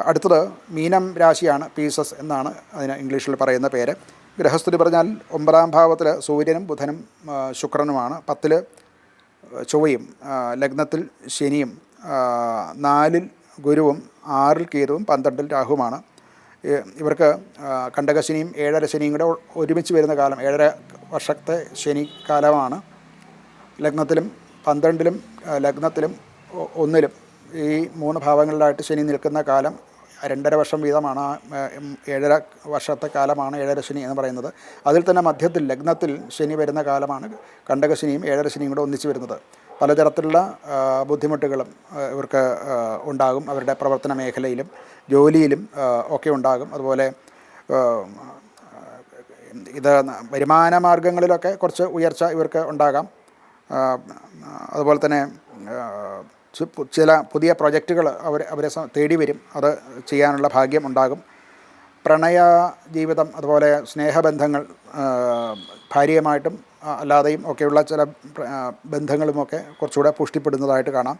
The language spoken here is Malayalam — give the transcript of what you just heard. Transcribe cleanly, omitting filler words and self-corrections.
അടുത്തത് മീനം രാശിയാണ്. പീസസ് എന്നാണ് അതിന് ഇംഗ്ലീഷിൽ പറയുന്ന പേര്. ഗ്രഹസ്ഥിതി പറഞ്ഞാൽ 9ാം ഭാവത്തിൽ സൂര്യനും ബുധനും ശുക്രനുമാണ്. 10ൽ ചൊവ്വയും ലഗ്നത്തിൽ ശനിയും 4ൽ ഗുരുവും 6ൽ കേതുവും 12ൽ രാഹുവുമാണ്. ഇവർക്ക് കണ്ടകശനിയും 7.5 ശനിയും കൂടെ ഒരുമിച്ച് വരുന്ന കാലം 7.5 വർഷത്തെ ശനി കാലമാണ്. ലഗ്നത്തിലും 12ലും ലഗ്നത്തിലും 1ലും ഈ 3 ഭാവങ്ങളിലായിട്ട് ശനി നിൽക്കുന്ന കാലം 2.5 വർഷം വീതമാണ്. 7.5 വർഷത്തെ കാലമാണ് 7.5 ശനി എന്ന് പറയുന്നത്. അതിൽ തന്നെ മധ്യത്തിൽ ലഗ്നത്തിൽ ശനി വരുന്ന കാലമാണ് കണ്ടകശനിയും 7.5 ശനിയും കൂടെ ഒന്നിച്ച് വരുന്നത്. പലതരത്തിലുള്ള ബുദ്ധിമുട്ടുകളും ഇവർക്ക് ഉണ്ടാകും. അവരുടെ പ്രവർത്തന മേഖലയിലും ജോലിയിലും ഒക്കെ ഉണ്ടാകും. അതുപോലെ ഇത് വരുമാന മാർഗങ്ങളിലൊക്കെ കുറച്ച് ഉയർച്ച ഇവർക്ക് ഉണ്ടാകാം. അതുപോലെ തന്നെ ചില പുതിയ പ്രൊജക്റ്റുകൾ അവരെ തേടി വരും. അത് ചെയ്യാനുള്ള ഭാഗ്യം ഉണ്ടാകും. പ്രണയ ജീവിതം അതുപോലെ സ്നേഹബന്ധങ്ങൾ ഭാര്യയുമായിട്ടും അല്ലാതെയും ഒക്കെയുള്ള ചില ബന്ധങ്ങളുമൊക്കെ കുറച്ചുകൂടെ പുഷ്ടിപ്പെടുന്നതായിട്ട് കാണാം.